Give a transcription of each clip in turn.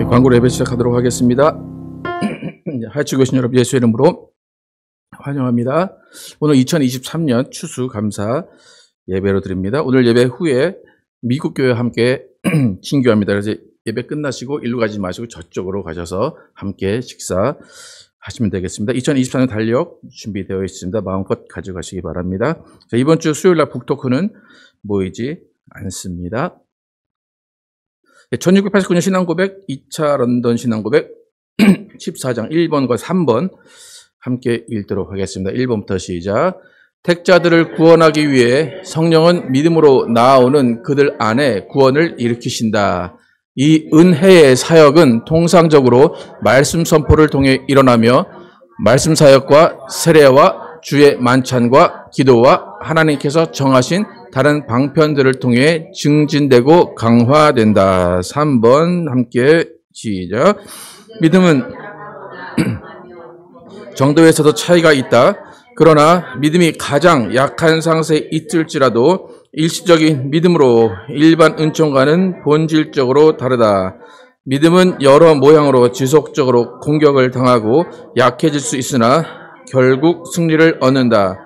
광고로 예배 시작하도록 하겠습니다. 하이츠 교신 여러분 예수의 이름으로 환영합니다. 오늘 2023년 추수 감사 예배로 드립니다. 오늘 예배 후에 미국 교회와 함께 친교합니다. 그래서 예배 끝나시고 일로 가지 마시고 저쪽으로 가셔서 함께 식사하시면 되겠습니다. 2024년 달력 준비되어 있습니다. 마음껏 가져가시기 바랍니다. 자, 이번 주 수요일날 북토크는 모이지 않습니다. 1689년 신앙고백, 2차 런던 신앙고백 14장 1번과 3번 함께 읽도록 하겠습니다. 1번부터 시작. 택자들을 구원하기 위해 성령은 믿음으로 나아오는 그들 안에 구원을 일으키신다. 이 은혜의 사역은 통상적으로 말씀 선포를 통해 일어나며 말씀 사역과 세례와 주의 만찬과 기도와 하나님께서 정하신 다른 방편들을 통해 증진되고 강화된다. 3번 함께 시작. 믿음은 정도에서도 차이가 있다. 그러나 믿음이 가장 약한 상태에 있을지라도 일시적인 믿음으로 일반 은총과는 본질적으로 다르다. 믿음은 여러 모양으로 지속적으로 공격을 당하고 약해질 수 있으나 결국 승리를 얻는다.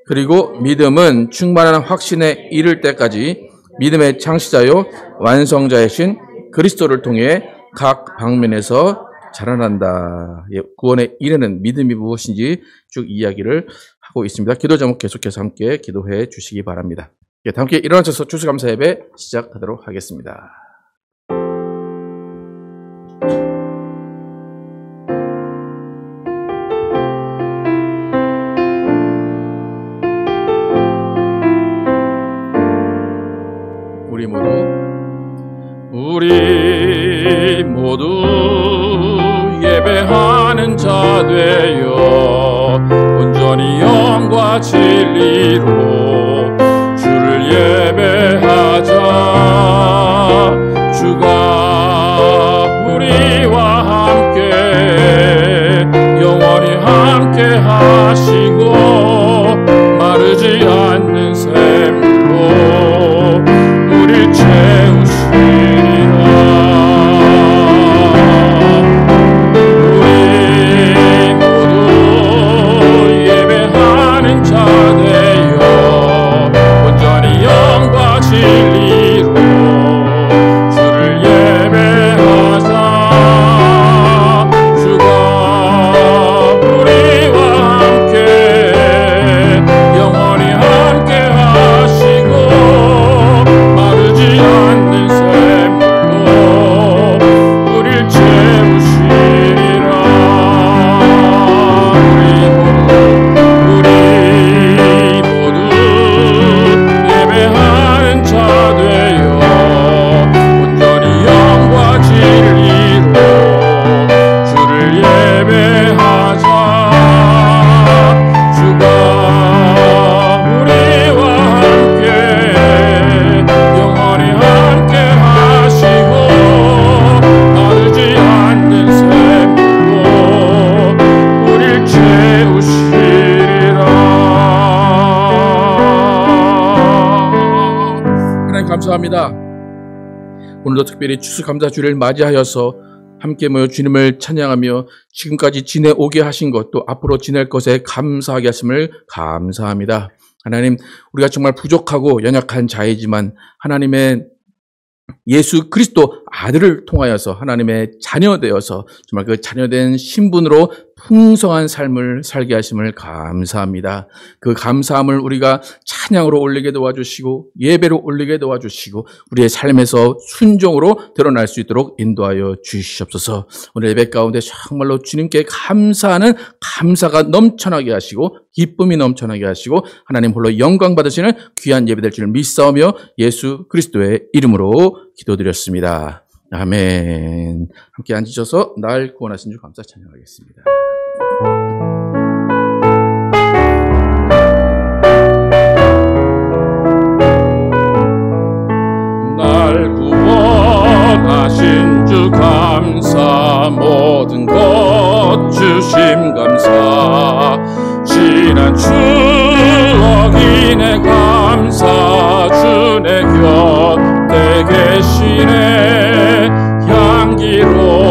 그리고 믿음은 충만한 확신에 이를 때까지 믿음의 창시자요 완성자이신 그리스도를 통해 각 방면에서 자라난다. 구원에 이르는 믿음이 무엇인지 쭉 이야기를 하고 있습니다. 기도 제목 계속해서 함께 기도해 주시기 바랍니다. 다 함께 일어나셔서 추수감사 예배 시작하도록 하겠습니다. 우리 모두 예배하는 자 되어 온전히 영과 진리로 주를 예배하자. 주가 우리와 함께 영원히 함께 하시고 마르지 않는 샘으로 우릴 채우시리라. 우리 모두 예배하는 자 되어 온전히 영과 진리로 주를 예배하자. 주가 우리와 함께 영원히 함께 하시고 마르지 않는 샘으로 우릴 채우시리라. 우리 모두 예배하는 자 되어 온전히 영과 진리로 주를 예배하자. 주가 우리와 함께 영원히 함께 하시고 마르지 않는 샘으로 우릴 채우시리라. 하나님 감사합니다. 오늘도 특별히 추수감사주를 맞이하여서 함께 모여 주님을 찬양하며 지금까지 지내오게 하신 것, 또 앞으로 지낼 것에 감사하게 하심을 감사합니다. 하나님, 우리가 정말 부족하고 연약한 자이지만 하나님의 예수 그리스도 아들을 통하여서 하나님의 자녀되어서 정말 그 자녀된 신분으로 풍성한 삶을 살게 하심을 감사합니다. 그 감사함을 우리가 찬양으로 올리게 도와주시고 예배로 올리게 도와주시고 우리의 삶에서 순종으로 드러날 수 있도록 인도하여 주시옵소서. 오늘 예배 가운데 정말로 주님께 감사하는 감사가 넘쳐나게 하시고 기쁨이 넘쳐나게 하시고 하나님 홀로 영광 받으시는 귀한 예배 될 줄 믿사오며 예수 그리스도의 이름으로 기도드렸습니다. 아멘. 함께 앉으셔서 날 구원하신 주 감사 찬양하겠습니다. 날 구원하신 주 감사, 모든 것 주심 감사, 지난 추억이네 감사, 주내 곁에 계시네 향기로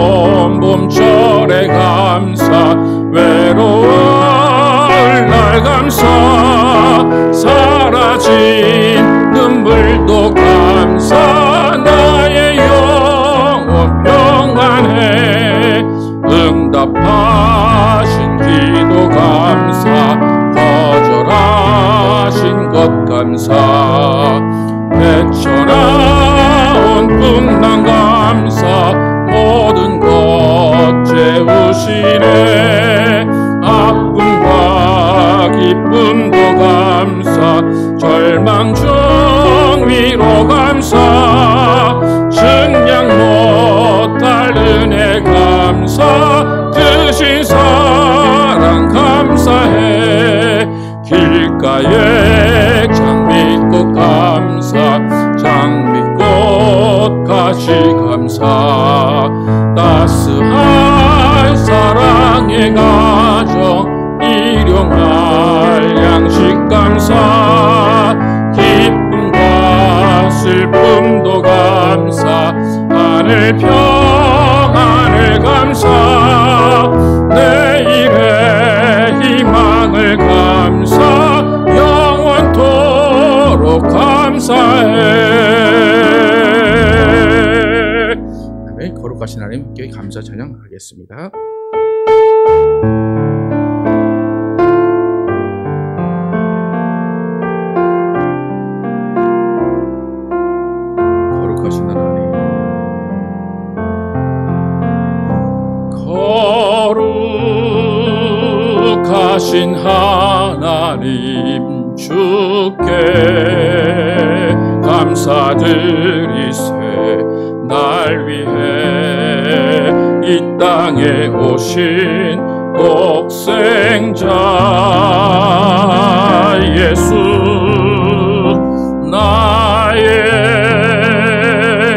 풍랑 감사 모든 것 채우시네. 아픔과 기쁨도 감사 절망 중 위로 감사 증량 못할 은혜 감사 크신 사랑 감사해. 길가에 장미꽃 감사 장미꽃 가시 감사 따스한 사랑의 가정 일용할 양식 감사 기쁨과 슬픔도 감사 하늘 평안을 감사 내일의 희망을 감사 영원토록 감사해. 아멘. 거룩하신 하나님 함께 감사 찬양하겠습니다. 거룩하신 하나님, 거룩하신 하나님 주께 감사드리세. 날 위해 이 땅에 오신 독생자 예수 나의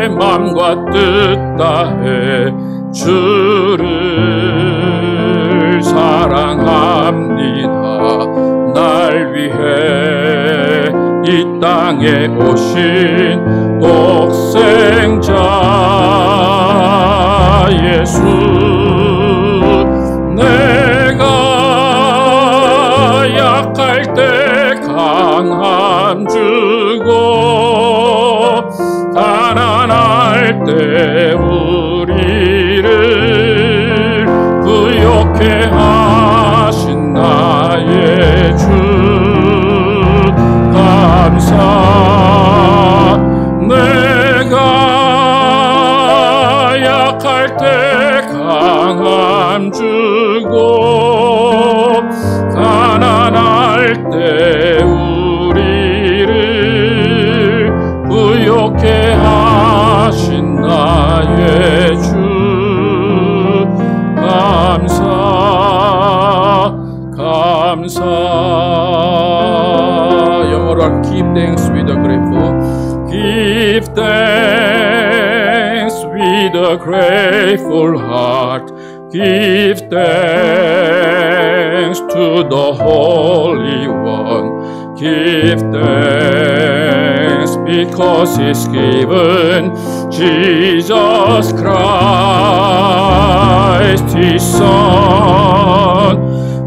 맘과 뜻 다해 주를 사랑합니다. 날 위해 이 땅에 오신 독생자 예수 내가 약할 때 강함 주고 가난할 때 우리를 부욕해 하신 나의 주 감사. 내가 약할 때 강함 주고 가난할 때 우리를 부욕해 하신 나의 주 감사 감사. 영어로 Give thanks with a grateful. Give thanks with a grateful heart. Give thanks to the Holy One. Give thanks because He's given Jesus Christ His Son.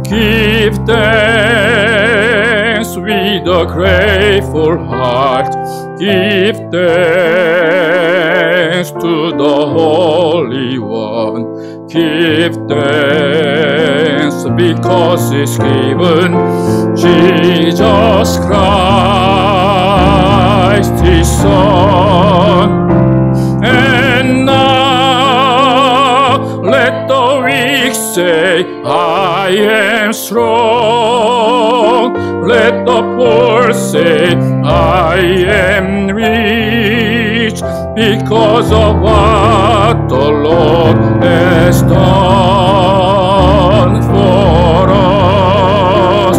Give thanks with a grateful heart. Give thanks to the Holy One. Give thanks because He's given Jesus Christ His Son. And now let the weak say, I am strong. Let the poor say, I am rich, because of what the Lord has done for us.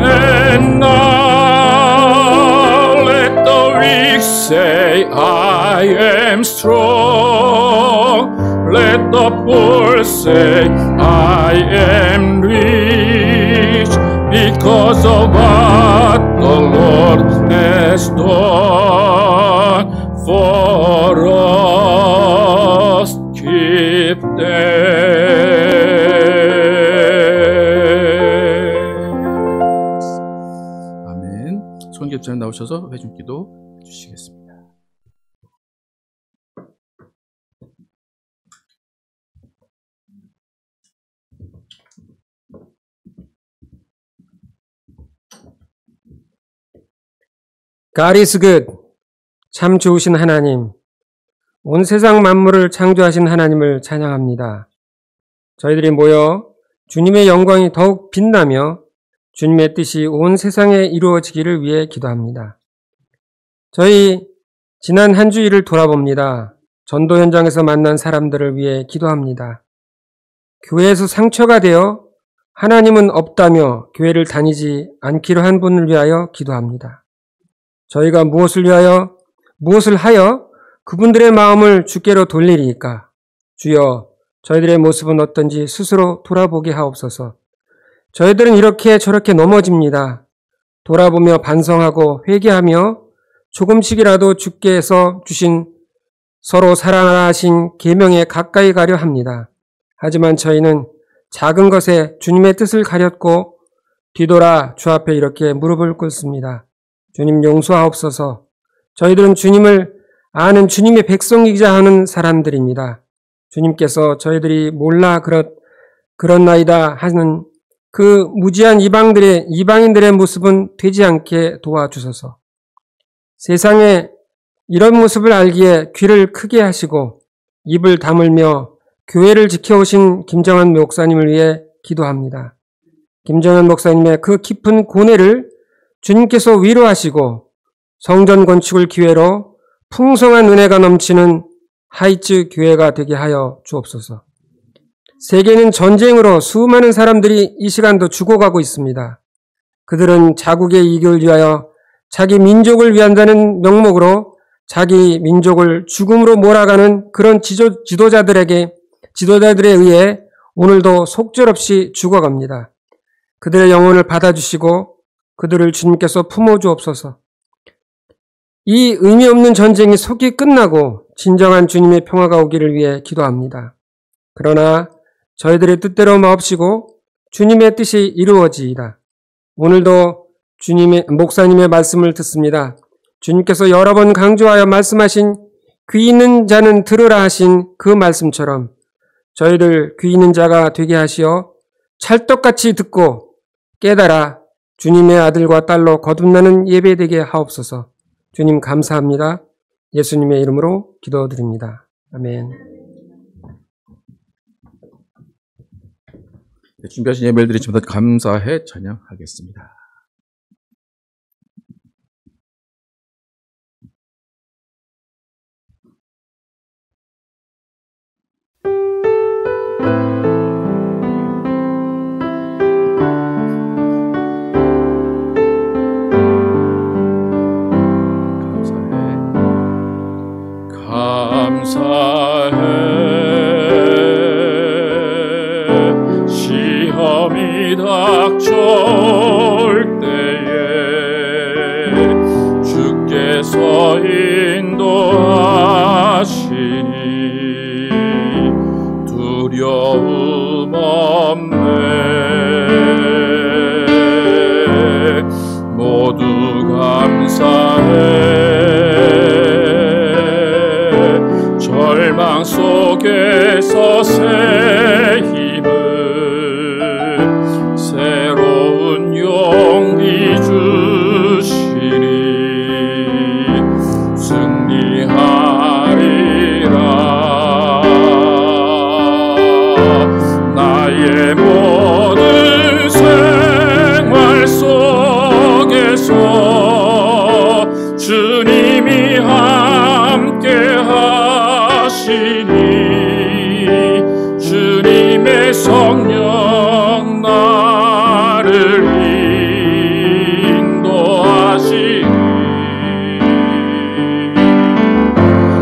And now let the weak say, I am strong. Let the poor say, I am rich, because of what the Lord has done for us. Give thanks. 아멘. 손교장 나오셔서 회중기도 해주시겠습니다. God is good. 참 좋으신 하나님, 온 세상 만물을 창조하신 하나님을 찬양합니다. 저희들이 모여 주님의 영광이 더욱 빛나며 주님의 뜻이 온 세상에 이루어지기를 위해 기도합니다. 저희 지난 한 주일을 돌아봅니다. 전도 현장에서 만난 사람들을 위해 기도합니다. 교회에서 상처가 되어 하나님은 없다며 교회를 다니지 않기로 한 분을 위하여 기도합니다. 저희가 무엇을 하여 그분들의 마음을 주께로 돌리리까? 주여, 저희들의 모습은 어떤지 스스로 돌아보게 하옵소서. 저희들은 이렇게 저렇게 넘어집니다. 돌아보며 반성하고 회개하며 조금씩이라도 주께서 주신 서로 사랑하신 계명에 가까이 가려 합니다. 하지만 저희는 작은 것에 주님의 뜻을 가렸고 뒤돌아 주 앞에 이렇게 무릎을 꿇습니다. 주님 용서하옵소서. 저희들은 주님을 아는 주님의 백성이자 하는 사람들입니다. 주님께서 저희들이 몰라 그렇나이다 하는 그 무지한 이방인들의 모습은 되지 않게 도와주소서. 세상에 이런 모습을 알기에 귀를 크게 하시고 입을 다물며 교회를 지켜오신 김정한 목사님을 위해 기도합니다. 김정한 목사님의 그 깊은 고뇌를 주님께서 위로하시고 성전 건축을 기회로 풍성한 은혜가 넘치는 하이츠 교회가 되게 하여 주옵소서. 세계는 전쟁으로 수많은 사람들이 이 시간도 죽어가고 있습니다. 그들은 자국의 이익을 위하여 자기 민족을 위한다는 명목으로 자기 민족을 죽음으로 몰아가는 그런 지도자들에 의해 오늘도 속절없이 죽어갑니다. 그들의 영혼을 받아주시고 그들을 주님께서 품어주옵소서. 이 의미 없는 전쟁이 속히 끝나고 진정한 주님의 평화가 오기를 위해 기도합니다. 그러나 저희들의 뜻대로 마옵시고 주님의 뜻이 이루어지이다. 오늘도 목사님의 말씀을 듣습니다. 주님께서 여러 번 강조하여 말씀하신 귀 있는 자는 들으라 하신 그 말씀처럼 저희를 귀 있는 자가 되게 하시어 찰떡같이 듣고 깨달아 주님의 아들과 딸로 거듭나는 예배되게 하옵소서. 주님 감사합니다. 예수님의 이름으로 기도드립니다. 아멘. 준비하신 예배를 드리시면서 감사해 찬양하겠습니다. 시험이 닥쳐올 때에 주께서 인도하시니 두려움 없네. 모두 감사해. 절망 속에서 새 힘을 새로운 용기 주시니 승리하리라. 나의 모든 생활 속에서 주님이 함께 하시니 주님의 성령 나를 인도하시니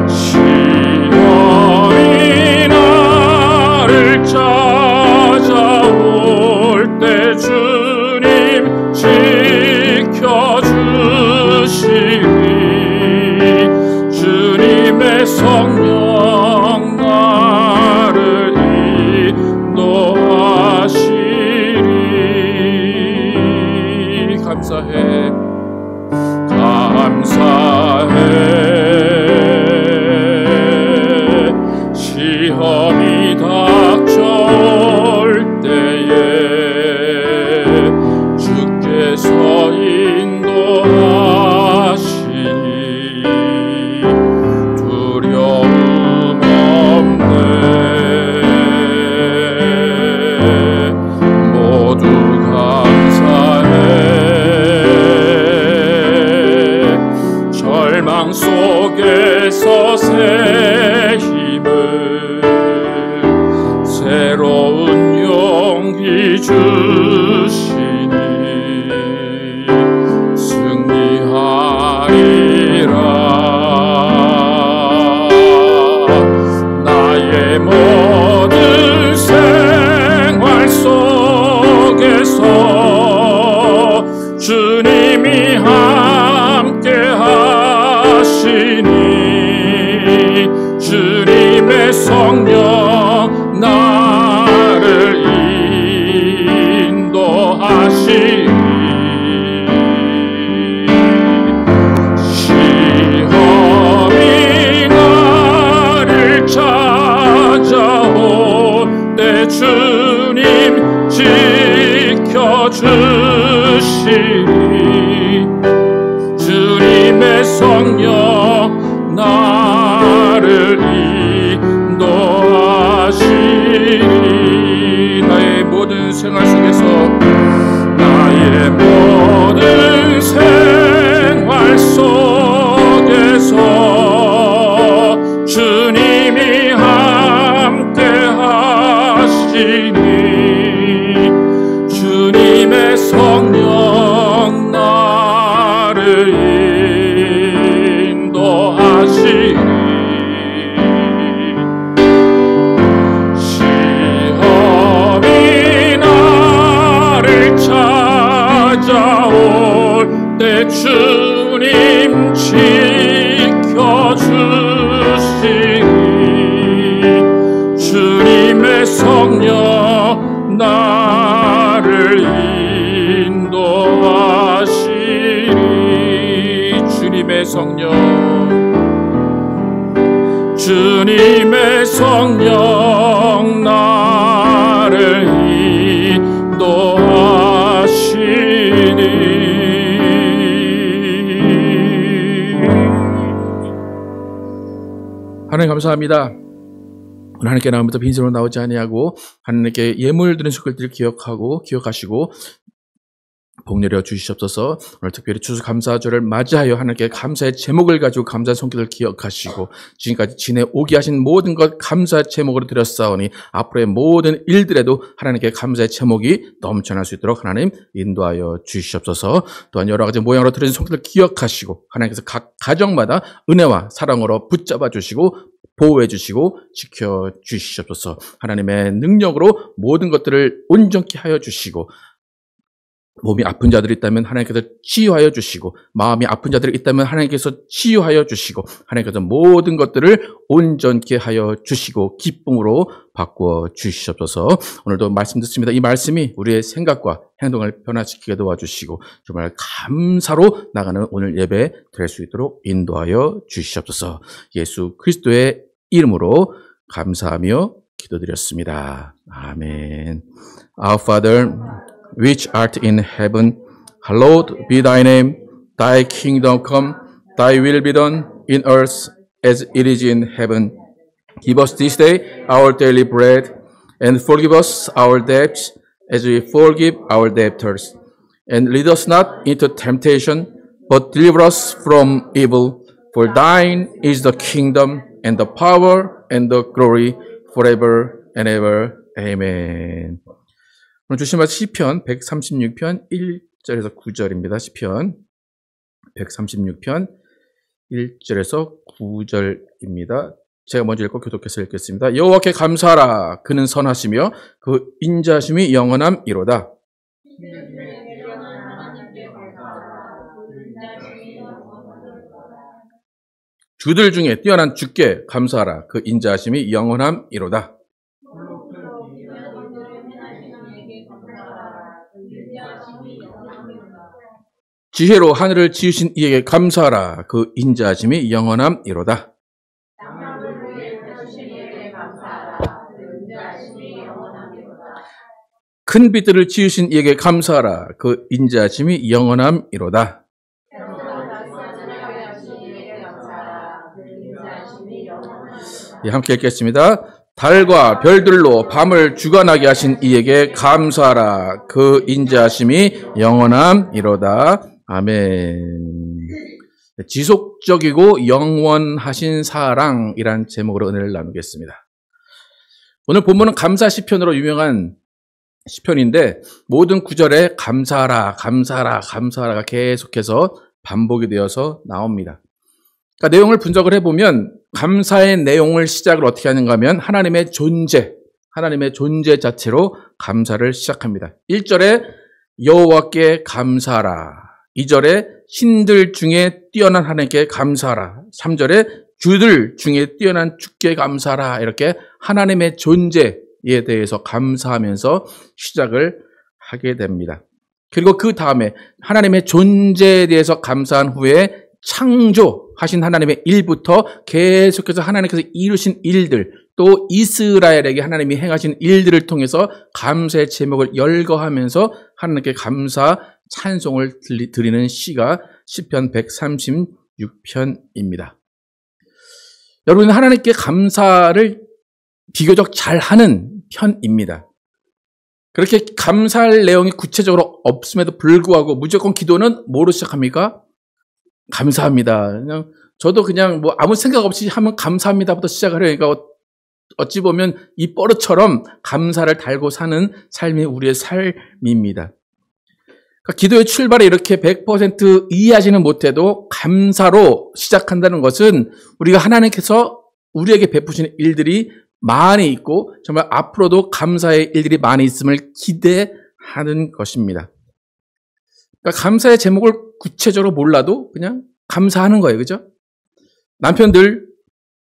시험이 나를 찾아올 때 주님 지켜주시니 주님의 성령 나를 인도하시리. 감사해. 시험이 닥쳐올 때에 주께서 인도하시니 두려움 것의 힘을 새로운 용기 주시니 승리하리라. 나의 모든 생활 속에서 주님이 함께 하시니 주님의 성령 나를 인도하시니 시험이 나를 찾아올 때 주님 지켜주시니 주님의 성령 나를 인도하시니 나의 모든 생활 속에서 나의 모든 생활 속에서 주님이 함께 하시니 주님의 성령 나를 인도하시니 시험이 나를 찾아올 때 주님 지켜주시니 주님의 성령 나를 인도하시니 주님의 성령 나를 인도하시니 하나님 감사합니다. 오늘 하나님께 나오면서 빈손으로 나오지 아니하고 하나님께 예물 드린 손길들을 기억하시고 복 내려 주시옵소서. 오늘 특별히 추수 감사절을 맞이하여 하나님께 감사의 제목을 가지고 감사의 손길을 기억하시고 지금까지 지내오게 하신 모든 것 감사의 제목으로 드렸사오니 앞으로의 모든 일들에도 하나님께 감사의 제목이 넘쳐날 수 있도록 하나님 인도하여 주시옵소서. 또한 여러 가지 모양으로 드려진 손길을 기억하시고 하나님께서 각 가정마다 은혜와 사랑으로 붙잡아 주시고 보호해 주시고 지켜 주시옵소서. 하나님의 능력으로 모든 것들을 온전케 하여 주시고 몸이 아픈 자들이 있다면 하나님께서 치유하여 주시고 마음이 아픈 자들이 있다면 하나님께서 치유하여 주시고 하나님께서 모든 것들을 온전케 하여 주시고 기쁨으로 바꾸어 주시옵소서. 오늘도 말씀 듣습니다. 이 말씀이 우리의 생각과 행동을 변화시키게 도와주시고 정말 감사로 나가는 오늘 예배 될 수 있도록 인도하여 주시옵소서. 예수 그리스도의 이름으로 감사하며 기도드렸습니다. 아멘. Our Father, which art in heaven, hallowed be thy name. Thy kingdom come, thy will be done in earth as it is in heaven. Give us this day our daily bread, and forgive us our debts as we forgive our debtors. And lead us not into temptation, but deliver us from evil. For thine is the kingdom, and the power, and the glory, forever and ever. Amen. 오늘 주신 말씀 시편 136편 1절에서 9절입니다. 시편 136편 1절에서 9절입니다. 제가 먼저 읽고 교독해서 읽겠습니다. 여호와께 감사하라. 그는 선하시며 그 인자하심이 영원함이로다. 주들 중에 뛰어난 주께 감사하라. 그 인자하심이 영원함이로다. 지혜로 하늘을 지으신 이에게 감사하라. 그 인자하심이 영원함이로다. 큰 빛들을 지으신 이에게 감사하라. 그 인자하심이 영원함이로다. 예, 함께 읽겠습니다. 달과 별들로 밤을 주관하게 하신 이에게 감사하라. 그 인자하심이 영원함이로다. 아멘. 지속적이고 영원하신 사랑이란 제목으로 은혜를 나누겠습니다. 오늘 본문은 감사 시편으로 유명한 시편인데 모든 구절에 감사하라, 감사하라, 감사하라가 계속해서 반복이 되어서 나옵니다. 그러니까 내용을 분석을 해보면 감사의 내용을 시작을 어떻게 하는가 하면 하나님의 존재 자체로 감사를 시작합니다. 1절에 여호와께 감사하라, 2절에 신들 중에 뛰어난 하나님께 감사하라, 3절에 주들 중에 뛰어난 주께 감사하라, 이렇게 하나님의 존재에 대해서 감사하면서 시작을 하게 됩니다. 그리고 그 다음에 하나님의 존재에 대해서 감사한 후에 창조하신 하나님의 일부터 계속해서 하나님께서 이루신 일들, 또 이스라엘에게 하나님이 행하신 일들을 통해서 감사의 제목을 열거하면서 하나님께 감사 찬송을 드리는 시가 시편 136편입니다. 여러분, 하나님께 감사를 비교적 잘하는 편입니다. 그렇게 감사할 내용이 구체적으로 없음에도 불구하고 무조건 기도는 뭐로 시작합니까? 감사합니다. 저도 그냥 뭐 아무 생각 없이 하면 감사합니다부터 시작을 해요. 그러니까 어찌 보면 이 버릇처럼 감사를 달고 사는 삶이 우리의 삶입니다. 그러니까 기도의 출발에 이렇게 100% 이해하지는 못해도 감사로 시작한다는 것은 우리가 하나님께서 우리에게 베푸시는 일들이 많이 있고 정말 앞으로도 감사의 일들이 많이 있음을 기대하는 것입니다. 그러니까 감사의 제목을 구체적으로 몰라도 그냥 감사하는 거예요. 그죠? 남편들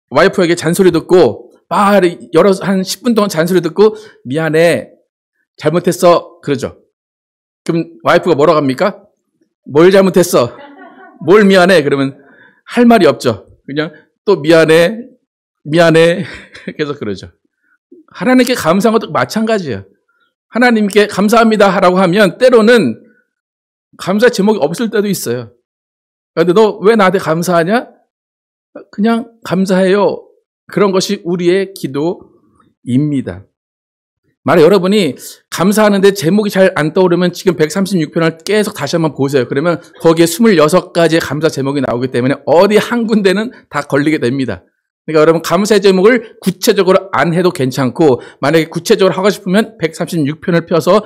와이프에게 잔소리 듣고 한 10분 동안 잔소리 듣고 미안해, 잘못했어, 그러죠. 그럼 와이프가 뭐라고 합니까? 뭘 잘못했어? 뭘 미안해? 그러면 할 말이 없죠. 그냥 또 미안해 계속 그러죠. 하나님께 감사한 것도 마찬가지예요. 하나님께 감사합니다 하라고 하면 때로는 감사 제목이 없을 때도 있어요. 그런데 너 왜 나한테 감사하냐? 그냥 감사해요. 그런 것이 우리의 기도입니다. 만약 여러분이 감사하는데 제목이 잘 안 떠오르면 지금 136편을 계속 다시 한번 보세요. 그러면 거기에 26가지의 감사 제목이 나오기 때문에 어디 한 군데는 다 걸리게 됩니다. 그러니까 여러분, 감사의 제목을 구체적으로 안 해도 괜찮고, 만약에 구체적으로 하고 싶으면 136편을 펴서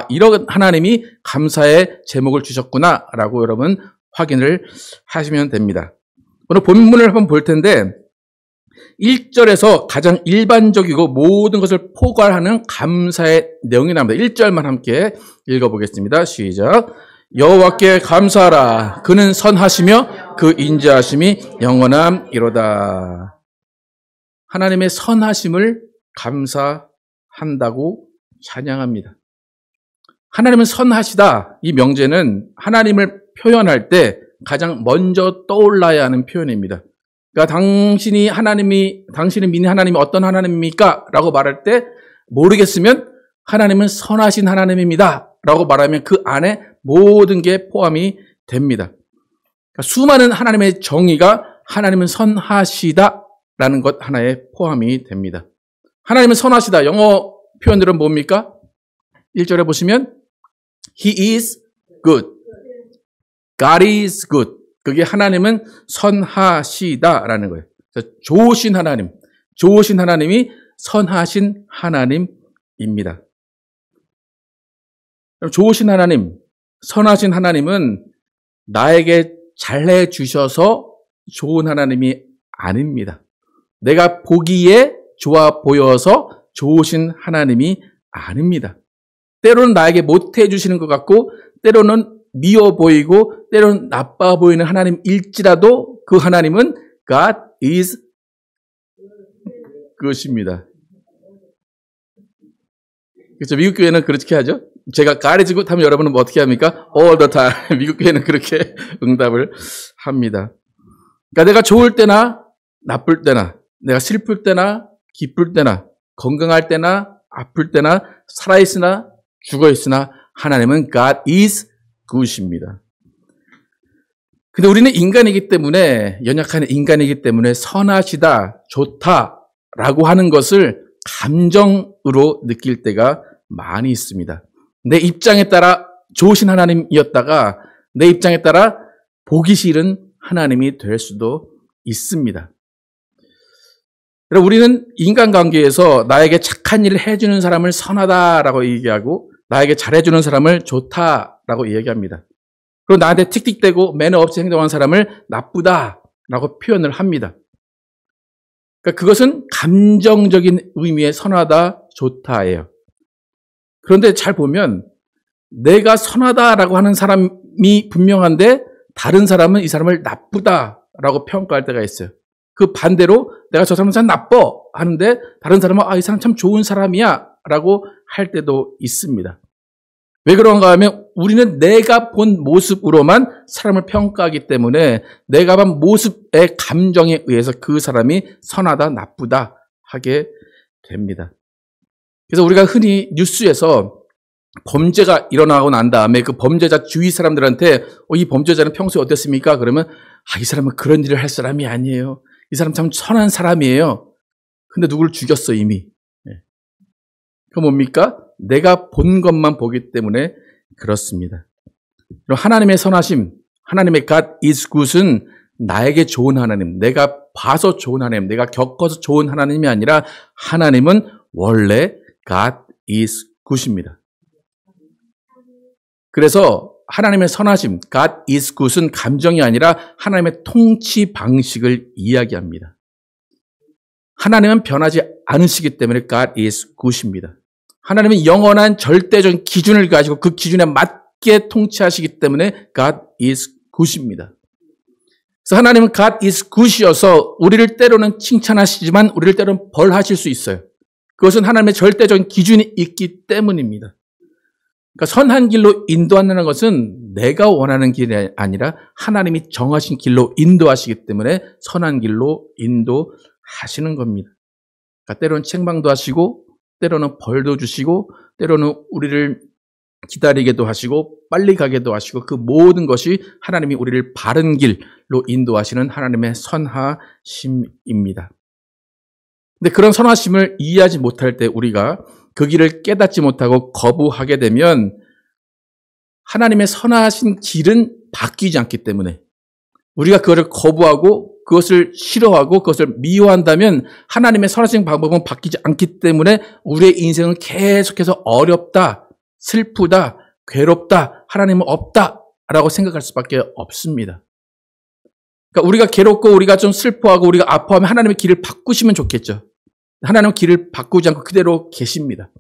이런 하나님이 감사의 제목을 주셨구나 라고 여러분 확인을 하시면 됩니다. 오늘 본문을 한번 볼 텐데 1절에서 가장 일반적이고 모든 것을 포괄하는 감사의 내용이 나옵니다. 1절만 함께 읽어보겠습니다. 시작. 여호와께 감사하라. 그는 선하시며 그 인자하심이 영원함이로다. 하나님의 선하심을 감사한다고 찬양합니다. 하나님은 선하시다. 이 명제는 하나님을 표현할 때 가장 먼저 떠올라야 하는 표현입니다. 그러니까 당신이 믿는 하나님이 어떤 하나님입니까? 라고 말할 때 모르겠으면 하나님은 선하신 하나님입니다. 라고 말하면 그 안에 모든 게 포함이 됩니다. 그러니까 수많은 하나님의 정의가 하나님은 선하시다 라는 것 하나에 포함이 됩니다. 하나님은 선하시다. 영어 표현들은 뭡니까? 1절에 보시면 He is good. God is good. 그게 하나님은 선하시다라는 거예요. 좋으신 하나님이 선하신 하나님입니다. 좋으신 하나님, 선하신 하나님은 나에게 잘해 주셔서 좋은 하나님이 아닙니다. 내가 보기에 좋아 보여서 좋으신 하나님이 아닙니다. 때로는 나에게 못해 주시는 것 같고, 때로는 미워 보이고, 때로는 나빠 보이는 하나님일지라도 그 하나님은 God is 그것입니다. 그렇죠? 미국 교회는 그렇게 하죠. 제가 God is good 하면 여러분은 뭐 어떻게 합니까? All the time. 미국 교회는 그렇게 응답을 합니다. 그러니까 내가 좋을 때나 나쁠 때나, 내가 슬플 때나 기쁠 때나, 건강할 때나 아플 때나, 살아있으나 죽어있으나 하나님은 God is good입니다. 근데 우리는 인간이기 때문에, 연약한 인간이기 때문에 선하시다, 좋다라고 하는 것을 감정으로 느낄 때가 많이 있습니다. 내 입장에 따라 좋으신 하나님이었다가 내 입장에 따라 보기 싫은 하나님이 될 수도 있습니다. 우리는 인간관계에서 나에게 착한 일을 해주는 사람을 선하다라고 얘기하고 나에게 잘해주는 사람을 좋다라고 얘기합니다. 그리고 나한테 틱틱대고 매너 없이 행동하는 사람을 나쁘다라고 표현을 합니다. 그러니까 그것은 감정적인 의미의 선하다, 좋다예요. 그런데 잘 보면 내가 선하다라고 하는 사람이 분명한데 다른 사람은 이 사람을 나쁘다라고 평가할 때가 있어요. 그 반대로 내가 저 사람은 참 나빠 하는데 다른 사람은 이 사람 참 좋은 사람이야 라고 할 때도 있습니다. 왜 그런가 하면 우리는 내가 본 모습으로만 사람을 평가하기 때문에 내가 본 모습의 감정에 의해서 그 사람이 선하다, 나쁘다 하게 됩니다. 그래서 우리가 흔히 뉴스에서 범죄가 일어나고 난 다음에 그 범죄자 주위 사람들한테 이 범죄자는 평소에 어땠습니까? 그러면 이 사람은 그런 일을 할 사람이 아니에요. 이 사람 참 선한 사람이에요. 근데 누구를 죽였어 이미. 그 뭡니까? 내가 본 것만 보기 때문에 그렇습니다. 하나님의 선하심, 하나님의 God is good은 나에게 좋은 하나님, 내가 봐서 좋은 하나님, 내가 겪어서 좋은 하나님이 아니라 하나님은 원래 God is good입니다. 그래서 하나님의 선하심, God is good은 감정이 아니라 하나님의 통치 방식을 이야기합니다. 하나님은 변하지 않으시기 때문에 God is good입니다. 하나님은 영원한 절대적인 기준을 가지고 그 기준에 맞게 통치하시기 때문에 God is good입니다. 그래서 하나님은 God is good이어서 우리를 때로는 칭찬하시지만 우리를 때로는 벌하실 수 있어요. 그것은 하나님의 절대적인 기준이 있기 때문입니다. 그러니까 선한 길로 인도한다는 것은 내가 원하는 길이 아니라 하나님이 정하신 길로 인도하시기 때문에 선한 길로 인도하시는 겁니다. 그러니까 때로는 책망도 하시고 때로는 벌도 주시고 때로는 우리를 기다리게도 하시고 빨리 가게도 하시고 그 모든 것이 하나님이 우리를 바른 길로 인도하시는 하나님의 선하심입니다. 근데 그런 선하심을 이해하지 못할 때 우리가 그 길을 깨닫지 못하고 거부하게 되면 하나님의 선하신 길은 바뀌지 않기 때문에 우리가 그것을 거부하고 그것을 싫어하고 그것을 미워한다면 하나님의 선하신 방법은 바뀌지 않기 때문에 우리의 인생은 계속해서 어렵다, 슬프다, 괴롭다, 하나님은 없다라고 생각할 수밖에 없습니다. 그러니까 우리가 괴롭고 우리가 좀 슬퍼하고 우리가 아파하면 하나님의 길을 바꾸시면 좋겠죠. 하나님은 길을 바꾸지 않고 그대로 계십니다.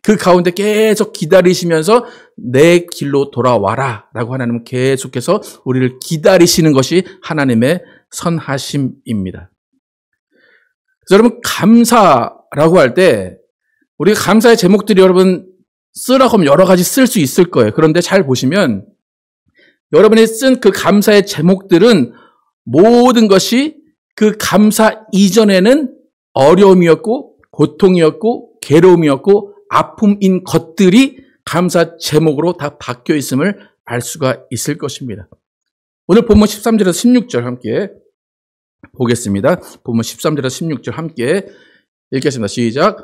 그 가운데 계속 기다리시면서 내 길로 돌아와라 라고 하나님은 계속해서 우리를 기다리시는 것이 하나님의 선하심입니다. 그래서 여러분 감사라고 할 때 우리가 감사의 제목들이 여러분 쓰라고 하면 여러 가지 쓸 수 있을 거예요. 그런데 잘 보시면 여러분이 쓴 그 감사의 제목들은 모든 것이 그 감사 이전에는 어려움이었고 고통이었고 괴로움이었고 아픔인 것들이 감사 제목으로 다 바뀌어 있음을 알 수가 있을 것입니다. 오늘 본문 13절에서 16절 함께 보겠습니다. 본문 13절에서 16절 함께 읽겠습니다. 시작.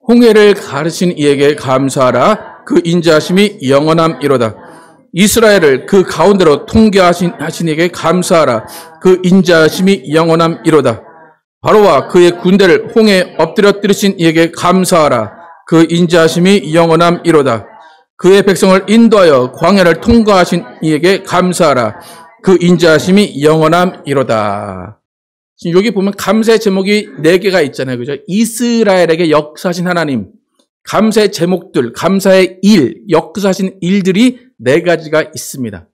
홍해를 가르신 이에게 감사하라. 그 인자하심이 영원함이로다. 이스라엘을 그 가운데로 통계하신 이에게 감사하라. 그 인자하심이 영원함이로다. 바로와 그의 군대를 홍해에 엎드려뜨리신 이에게 감사하라. 그 인자하심이 영원함이로다. 그의 백성을 인도하여 광야를 통과하신 이에게 감사하라. 그 인자하심이 영원함이로다. 지금 여기 보면 감사의 제목이 4개가 있잖아요. 그죠? 이스라엘에게 역사하신 하나님, 감사의 제목들, 감사의 일, 역사하신 일들이 4가지가 있습니다.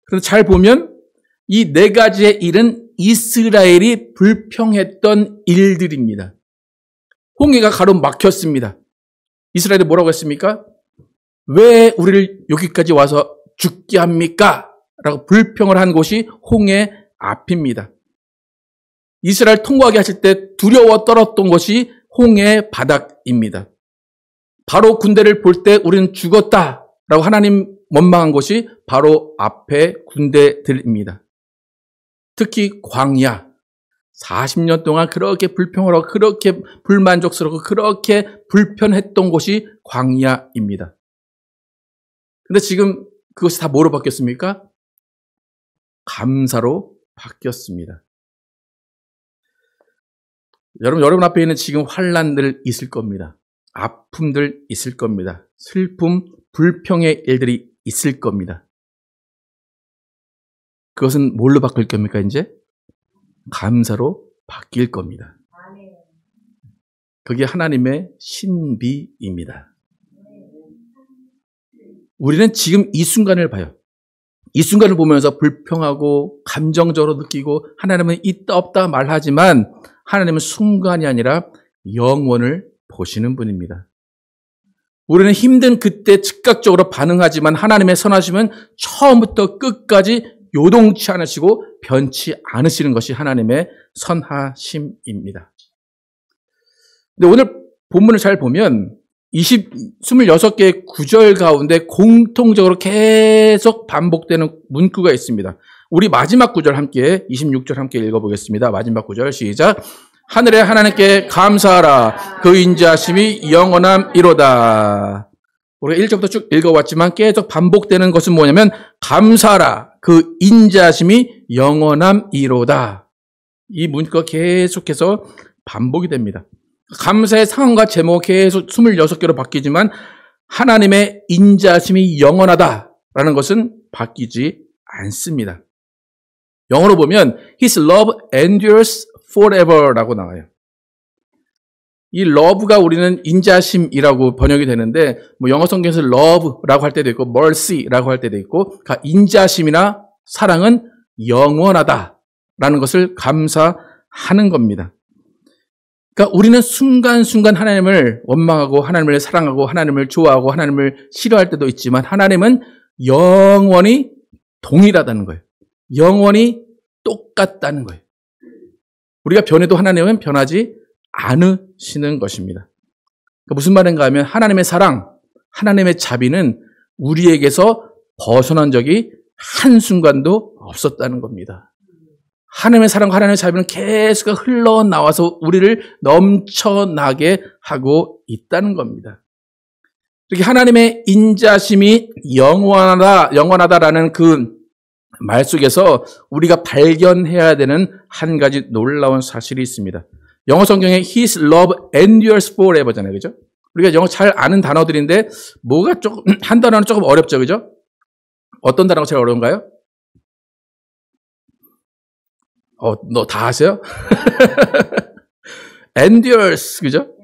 그래서 잘 보면 이 4가지의 일은 이스라엘이 불평했던 일들입니다. 홍해가 가로막혔습니다. 이스라엘이 뭐라고 했습니까? 왜 우리를 여기까지 와서 죽게 합니까? 라고 불평을 한 곳이 홍해 앞입니다. 이스라엘 통과하게 하실 때 두려워 떨었던 것이 홍해 바닥입니다. 바로 군대를 볼 때 우리는 죽었다라고 하나님 원망한 것이 바로 앞에 군대들입니다. 특히 광야, 40년 동안 그렇게 불평을 하고 그렇게 불만족스럽고 그렇게 불편했던 곳이 광야입니다. 근데 지금 그것이 다 뭐로 바뀌었습니까? 감사로 바뀌었습니다. 여러분 앞에 있는 지금 환난들 있을 겁니다. 아픔들 있을 겁니다. 슬픔, 불평의 일들이 있을 겁니다. 그것은 뭘로 바뀔 겁니까, 이제? 감사로 바뀔 겁니다. 그게 하나님의 신비입니다. 우리는 지금 이 순간을 봐요. 이 순간을 보면서 불평하고 감정적으로 느끼고 하나님은 있다 없다 말하지만 하나님은 순간이 아니라 영원을 보시는 분입니다. 우리는 힘든 그때 즉각적으로 반응하지만 하나님의 선하심은 처음부터 끝까지 요동치 않으시고 변치 않으시는 것이 하나님의 선하심입니다. 근데 오늘 본문을 잘 보면 26개의 구절 가운데 공통적으로 계속 반복되는 문구가 있습니다. 우리 마지막 구절 함께 26절 함께 읽어보겠습니다. 마지막 구절 시작. 하늘의 하나님께 감사하라. 그 인자하심이 영원함이로다. 우리가 1절부터 쭉 읽어왔지만 계속 반복되는 것은 뭐냐면 감사하라. 그 인자하심이 영원함이로다. 이 문구가 계속해서 반복이 됩니다. 감사의 상황과 제목 계속 26개로 바뀌지만 하나님의 인자하심이 영원하다라는 것은 바뀌지 않습니다. 영어로 보면 His love endures forever라고 나와요. 이 love가 우리는 인자심이라고 번역이 되는데 뭐 영어 성경에서 love라고 할 때도 있고 mercy라고 할 때도 있고 인자심이나 사랑은 영원하다라는 것을 감사하는 겁니다. 그러니까 우리는 순간순간 하나님을 원망하고 하나님을 사랑하고 하나님을 좋아하고 하나님을 싫어할 때도 있지만 하나님은 영원히 동일하다는 거예요. 영원히 똑같다는 거예요. 우리가 변해도 하나님은 변하지 않으시는 것입니다. 그러니까 무슨 말인가 하면 하나님의 사랑, 하나님의 자비는 우리에게서 벗어난 적이 한순간도 없었다는 겁니다. 하나님의 사랑과 하나님의 자비는 계속 흘러나와서 우리를 넘쳐나게 하고 있다는 겁니다. 이렇게 하나님의 인자심이 영원하다라는 그 말 속에서 우리가 발견해야 되는 한 가지 놀라운 사실이 있습니다. 영어 성경에 His love endures forever잖아요. 그죠? 우리가 영어 잘 아는 단어들인데 뭐가 조금 한 단어는 조금 어렵죠. 그죠? 어떤 단어가 제일 어려운가요? 너 다 아세요? endures, 그죠?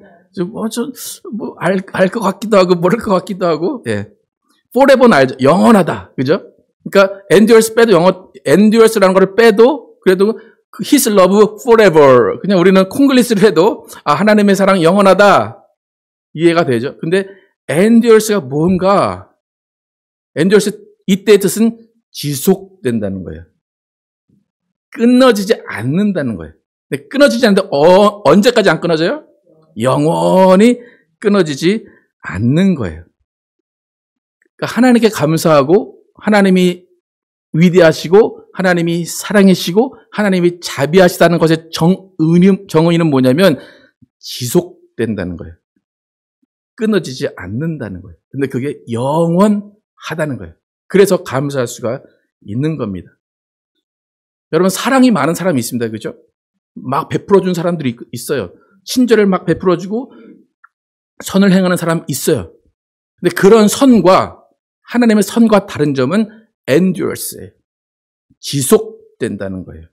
알 것 같기도 하고, 모를 것 같기도 하고, 예. forever는 알죠? 영원하다. 그죠? 그러니까, endures라는 거를 빼도, 그래도, his love forever. 그냥 우리는 콩글리스를 해도, 하나님의 사랑 영원하다. 이해가 되죠? 근데, endures가 뭔가, endures, 이때의 뜻은 지속된다는 거예요. 끊어지지 않는다는 거예요. 근데 끊어지지 않는데 언제까지 안 끊어져요? 영원히 끊어지지 않는 거예요. 그러니까 하나님께 감사하고 하나님이 위대하시고 하나님이 사랑이시고 하나님이 자비하시다는 것의 정의는 뭐냐면 지속된다는 거예요. 끊어지지 않는다는 거예요. 근데 그게 영원하다는 거예요. 그래서 감사할 수가 있는 겁니다. 여러분 사랑이 많은 사람이 있습니다. 그죠? 막 베풀어준 사람들이 있어요. 친절을 막 베풀어주고 선을 행하는 사람 있어요. 근데 그런 선과 하나님의 선과 다른 점은 endures예요. 지속된다는 거예요.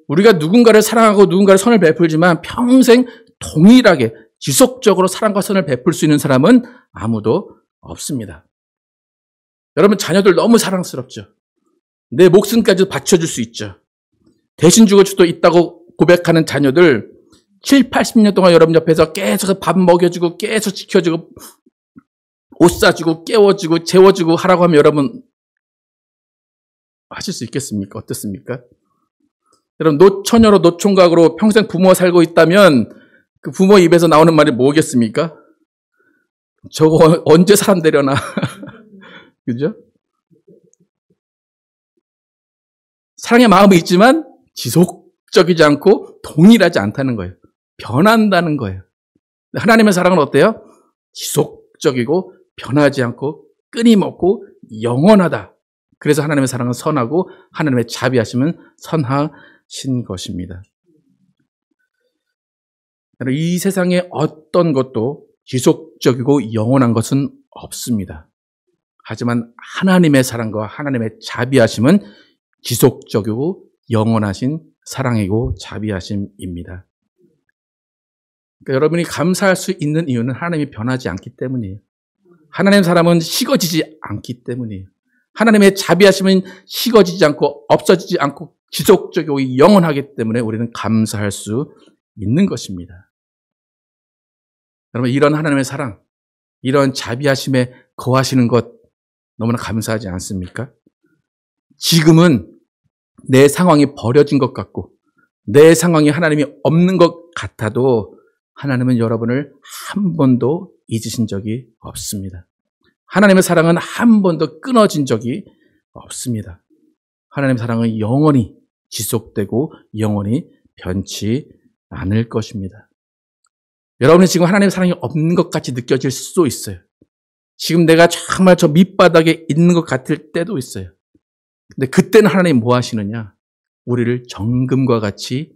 우리가 누군가를 사랑하고 누군가를 선을 베풀지만 평생 동일하게 지속적으로 사랑과 선을 베풀 수 있는 사람은 아무도 없습니다. 여러분 자녀들 너무 사랑스럽죠? 내 목숨까지 바쳐줄 수 있죠. 대신 죽을 수도 있다고 고백하는 자녀들 7, 80년 동안 여러분 옆에서 계속 밥 먹여주고 계속 지켜주고 옷 사주고 깨워주고 재워주고 하라고 하면 여러분 하실 수 있겠습니까? 어떻습니까? 여러분 노처녀로 노총각으로 평생 부모와 살고 있다면 그 부모 입에서 나오는 말이 뭐겠습니까? 저거 언제 사람 되려나? 그죠? 사랑의 마음이 있지만 지속적이지 않고 동일하지 않다는 거예요. 변한다는 거예요. 하나님의 사랑은 어때요? 지속적이고 변하지 않고 끊임없고 영원하다. 그래서 하나님의 사랑은 선하고 하나님의 자비하심은 선하신 것입니다. 이 세상에 어떤 것도 지속적이고 영원한 것은 없습니다. 하지만 하나님의 사랑과 하나님의 자비하심은 지속적이고 영원하신 사랑이고 자비하심입니다. 그러니까 여러분이 감사할 수 있는 이유는 하나님이 변하지 않기 때문이에요. 하나님의 사랑은 식어지지 않기 때문이에요. 하나님의 자비하심은 식어지지 않고 없어지지 않고 지속적이고 영원하기 때문에 우리는 감사할 수 있는 것입니다. 여러분, 이런 하나님의 사랑, 이런 자비하심에 거하시는 것 너무나 감사하지 않습니까? 지금은 내 상황이 버려진 것 같고 내 상황이 하나님이 없는 것 같아도 하나님은 여러분을 한 번도 잊으신 적이 없습니다. 하나님의 사랑은 한 번도 끊어진 적이 없습니다. 하나님의 사랑은 영원히 지속되고 영원히 변치 않을 것입니다. 여러분이 지금 하나님의 사랑이 없는 것 같이 느껴질 수도 있어요. 지금 내가 정말 저 밑바닥에 있는 것 같을 때도 있어요. 근데 그때는 하나님이 뭐 하시느냐? 우리를 정금과 같이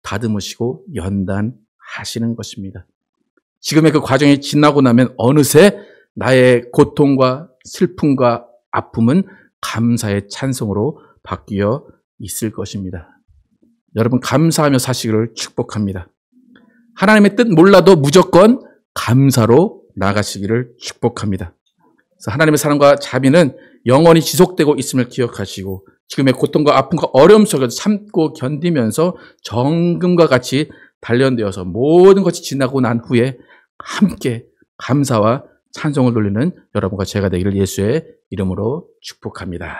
다듬으시고 연단하시는 것입니다. 지금의 그 과정이 지나고 나면 어느새 나의 고통과 슬픔과 아픔은 감사의 찬송으로 바뀌어 있을 것입니다. 여러분, 감사하며 사시기를 축복합니다. 하나님의 뜻 몰라도 무조건 감사로 나가시기를 축복합니다. 그래서 하나님의 사랑과 자비는 영원히 지속되고 있음을 기억하시고 지금의 고통과 아픔과 어려움 속에서 참고 견디면서 정금과 같이 단련되어서 모든 것이 지나고 난 후에 함께 감사와 찬송을 돌리는 여러분과 제가 되기를 예수의 이름으로 축복합니다.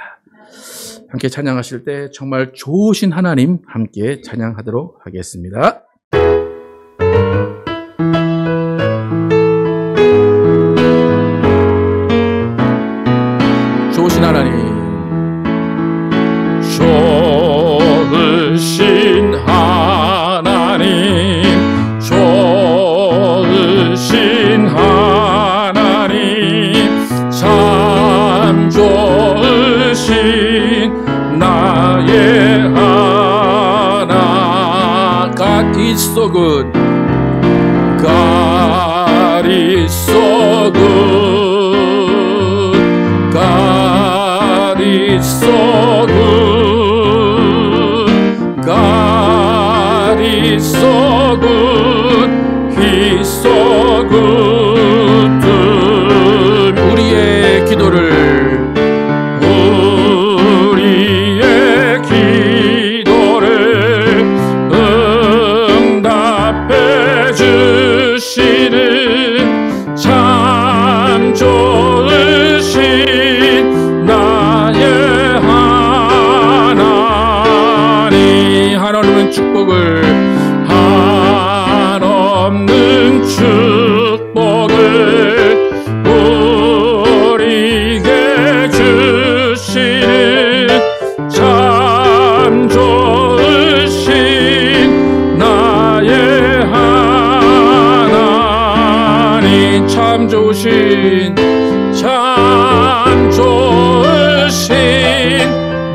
함께 찬양하실 때 정말 좋으신 하나님 함께 찬양하도록 하겠습니다. 좋으신 하나님, 좋으신 하나님, 좋으신 하나님, 참 좋으신 나의 하나. God is so good. God is so good. God is so good. God is so good. He's so good. 우리의 기도를 응답해 주시는 참 좋으신 나의 하나님. 한없는 축복을 한없는 축복을 우리에게 주시는 참 좋으신 나의 하나님. 참 좋으신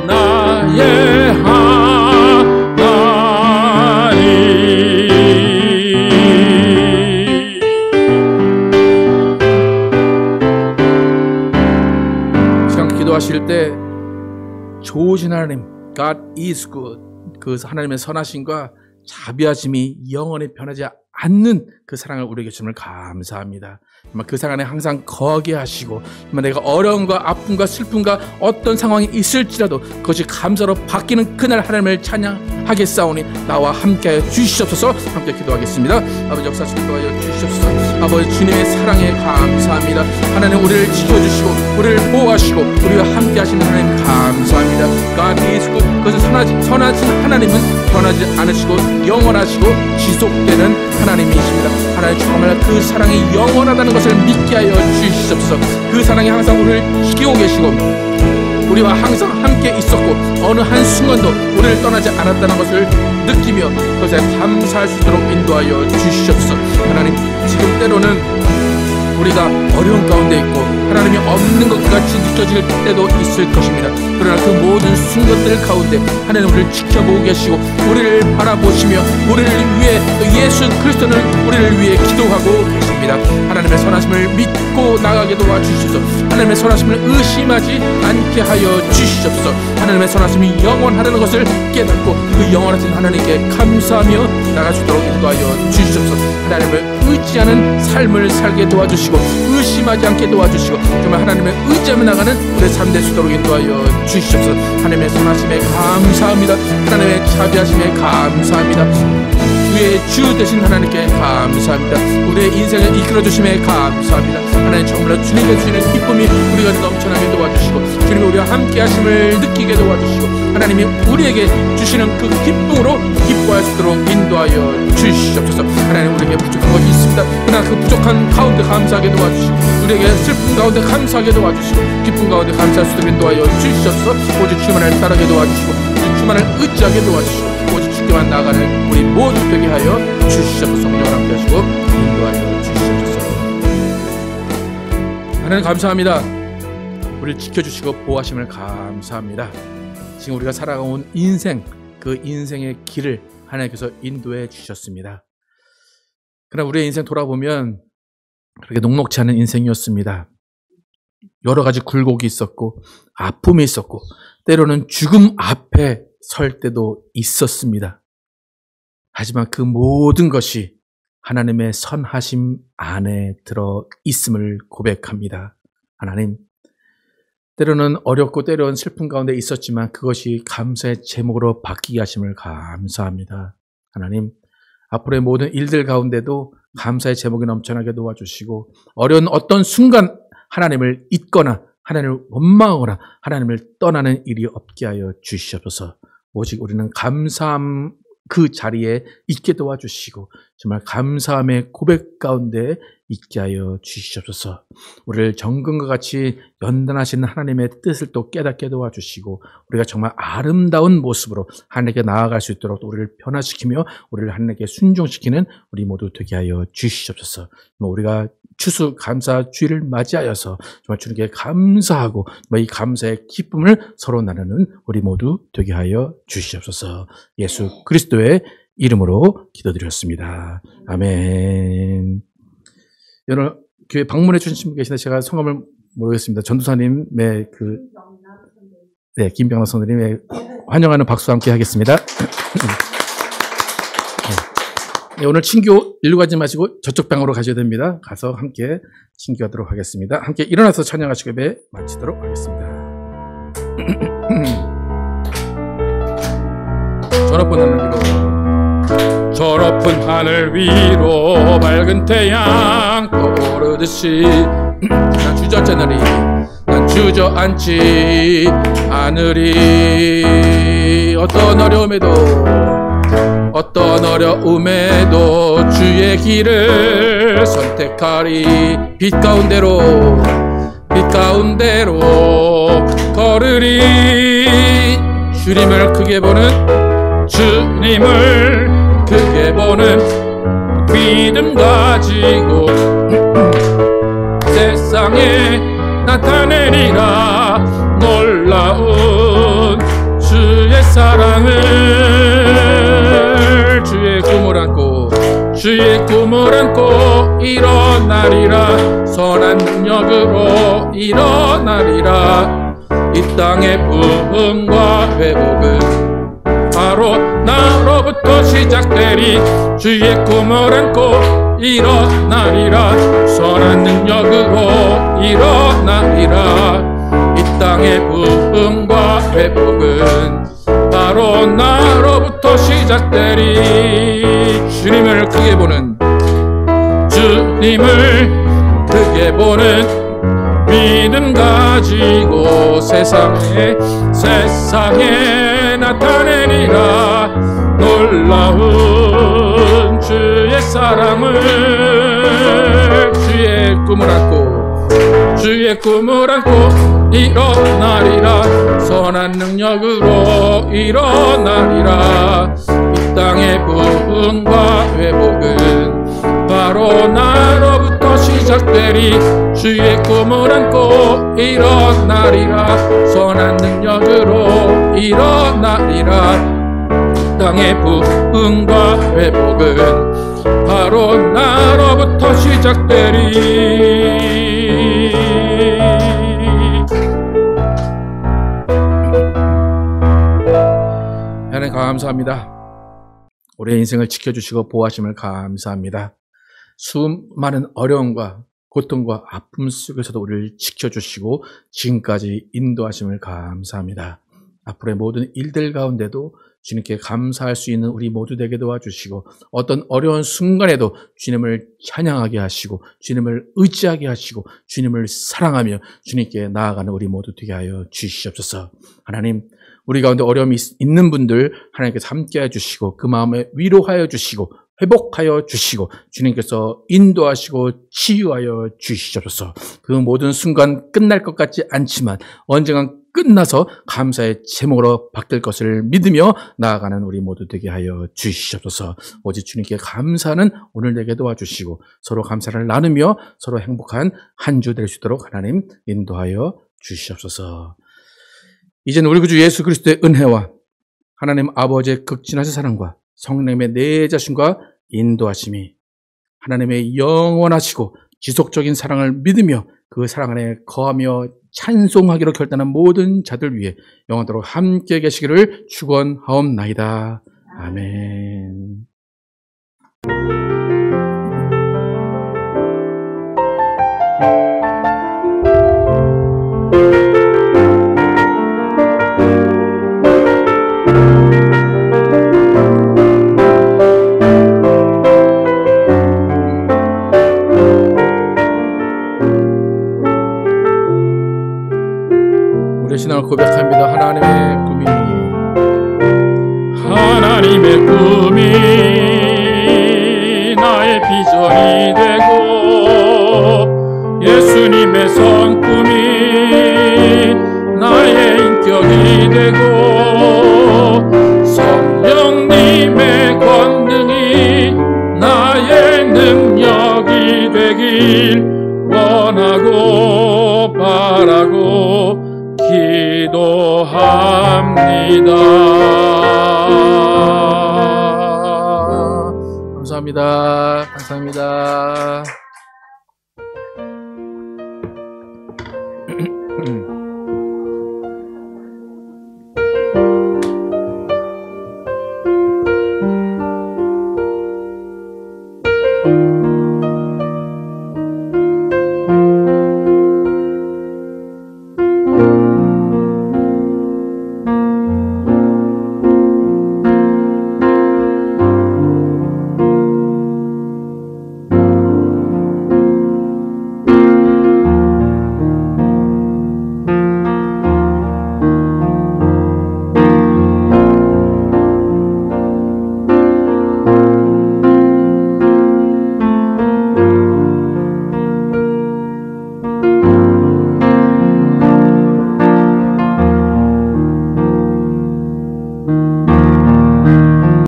나의 하나님. 시간 기도하실 때 좋으신 하나님, God is good. 그 하나님의 선하심과 자비하심이 영원히 변하지 않는 그 사랑을 우리에게 주심을 감사합니다. 그 사랑 안에 항상 거하게 하시고 내가 어려움과 아픔과 슬픔과 어떤 상황이 있을지라도 그것이 감사로 바뀌는 그날 하나님을 찬양하겠사오니 나와 함께하여 주시옵소서. 함께 기도하겠습니다. 아버지 역사하시고 기도하여 주시옵소서. 아버지 주님의 사랑에 감사합니다. 하나님 우리를 지켜주시고 우리를 보호하시고 우리와 함께 하시는 하나님 감사합니다. God is good. 그것은 선하신 하나님은 변하지 않으시고 영원하시고 지속되는 하나님이십니다. 하나님 정말 그 사랑이 영원하다는 것을 믿게 하여 주시옵소서. 그 사랑이 항상 우리를 지키고 계시고 우리와 항상 함께 있었고 어느 한순간도 우리를 떠나지 않았다는 것을 느끼며 그것에 감사할 수 있도록 인도하여 주시옵소서. 하나님 지금 때로는 우리가 어려운 가운데 있고 하나님이 없는 것 같이 느껴질 때도 있을 것입니다. 그러나 그 모든 순간들 가운데 하나님 우리를 지켜보고 계시고 우리를 바라보시며 우리를 위해 또 예수 그리스도는 우리를 위해 기도하고 계십니다. 하나님의 선하심을 믿고 나가게 도와주시옵소서. 하나님의 선하심을 의심하지 않게 하여 주시옵소서. 하나님의 선하심이 영원하다는 것을 깨닫고 그 영원하신 하나님께 감사하며 나갈 수 있도록 인도하여 주시옵소서. 하나님을 의지하는 삶을 살게 도와주시고 의심하지 않게 도와주시고 정말 하나님을 의지하며 나가는 우리의 삶 될 수 있도록 인도하여 주시옵소서. 하나님의 선하심에 감사합니다. 하나님의 자비하심에 감사합니다. 주의 주 되신 하나님께 감사합니다. 우리의 인생을 이끌어주심에 감사합니다. 하나님 정말로 주님께 주시는 기쁨이 우리가 넘쳐나게 도와주시고 주님이 우리와 함께 하심을 느끼게 도와주시고 하나님이 우리에게 주시는 그 기쁨으로 기뻐할 수 있도록 인도하여 주시옵소서. 하나님 우리에게 부족한 것이 있습니다. 그러나 그 부족한 가운데 감사하게 도와주시고 우리에게 슬픈 가운데 감사하게 도와주시고 기쁨 가운데 감사할 수 있도록 인도하여 주시옵소서. 오직 주만을 따르게 도와주시고 주만을 의지하게 도와주시고 오직 주께만 나가는 우리 모두 되게 하여 주시옵소서. 성령을 함께 하시고 인도하여 주시옵소서. 하나님 감사합니다. 우리를 지켜주시고 보호하심을 감사합니다. 지금 우리가 살아온 인생, 그 인생의 길을 하나님께서 인도해 주셨습니다. 그러나 우리의 인생 돌아보면 그렇게 녹록지 않은 인생이었습니다. 여러 가지 굴곡이 있었고 아픔이 있었고 때로는 죽음 앞에 설 때도 있었습니다. 하지만 그 모든 것이 하나님의 선하심 안에 들어 있음을 고백합니다. 하나님, 때로는 어렵고 때로는 슬픈 가운데 있었지만 그것이 감사의 제목으로 바뀌게 하심을 감사합니다. 하나님, 앞으로의 모든 일들 가운데도 감사의 제목이 넘쳐나게 도와주시고 어려운 어떤 순간 하나님을 잊거나 하나님을 원망하거나 하나님을 떠나는 일이 없게 하여 주시옵소서. 오직 우리는 감사함 그 자리에 있게 도와주시고 정말 감사함의 고백 가운데 있게 하여 주시옵소서. 우리를 정금과 같이 연단하시는 하나님의 뜻을 또 깨닫게 도와주시고 우리가 정말 아름다운 모습으로 하나님께 나아갈 수 있도록 우리를 변화시키며 우리를 하나님께 순종시키는 우리 모두 되게 하여 주시옵소서. 우리가 추수감사 주일을 맞이하여서 정말 주님께 감사하고 이 감사의 기쁨을 서로 나누는 우리 모두 되게 하여 주시옵소서. 예수 그리스도의 이름으로 기도드렸습니다. 아멘. 여러 교회 방문해 주신 분 계신데 제가 성함을 모르겠습니다. 전도사님의 김병락 선생님의 환영하는 박수와 함께 하겠습니다. 네, 오늘 친교 일로 가지 마시고 저쪽 방으로 가셔야 됩니다. 가서 함께 친교하도록 하겠습니다. 함께 일어나서 찬양하시고 예배 마치도록 하겠습니다. 저 높은 하늘 위로 저 높은 하늘 위로 밝은 태양 떠오르듯이 난 주저앉으리 난 주저앉지 않으리 어떤 어려움에도 주의 길을 선택하리 빛 가운데로 걸으리 주님을 크게 보는 믿음 가지고 세상에 나타내리라 놀라운 주의 사랑을 주의 꿈을 안고 일어나리라 선한 능력으로 일어나리라 이 땅의 부흥과 회복은 바로 나로부터 시작되리 주의 꿈을 안고 일어나리라 선한 능력으로 일어나리라 이 땅의 부흥과 회복은 바로 나로부터 시작되리 주님을 크게 보는 믿음 가지고 세상에 나타내리라 놀라운 주의 사랑을 주의 꿈을 안고 일어나리라 선한 능력으로 일어나리라 이 땅의 부흥과 회복은 바로 나로부터 시작되리 시작되리. 주의 꿈을 안고 일어나리라. 선한 능력으로 일어나리라. 땅의 부흥과 회복은 바로 나로부터 시작되리. 하나님 감사합니다. 우리의 인생을 지켜주시고 보호하심을 감사합니다. 수많은 어려움과 고통과 아픔 속에서도 우리를 지켜주시고 지금까지 인도하심을 감사합니다. 앞으로의 모든 일들 가운데도 주님께 감사할 수 있는 우리 모두 되게 도와주시고, 어떤 어려운 순간에도 주님을 찬양하게 하시고 주님을 의지하게 하시고 주님을 사랑하며 주님께 나아가는 우리 모두 되게 하여 주시옵소서. 하나님, 우리 가운데 어려움이 있는 분들 하나님께서 함께해 주시고 그 마음에 위로하여 주시고 회복하여 주시고 주님께서 인도하시고 치유하여 주시옵소서. 그 모든 순간 끝날 것 같지 않지만 언젠간 끝나서 감사의 제목으로 바뀔 것을 믿으며 나아가는 우리 모두 되게 하여 주시옵소서. 오직 주님께 감사하는 오늘 되게 도와주시고 서로 감사를 나누며 서로 행복한 한 주 될 수 있도록 하나님 인도하여 주시옵소서. 이제는 우리 구주 예수 그리스도의 은혜와 하나님 아버지의 극진하신 사랑과 성령님의 내 자신과 인도하심이 하나님의 영원하시고 지속적인 사랑을 믿으며 그 사랑 안에 거하며 찬송하기로 결단한 모든 자들 위해 영원토록 함께 계시기를 축원하옵나이다. 아멘. 신앙을 고백합니다. 하나님의 꿈이 나의 비전이 되고 예수님의 성품이 나의 인격이 되고 성령님의 권능이 나의 능력이 되길 원하고 바라고 기도합니다. 감사합니다. 감사합니다.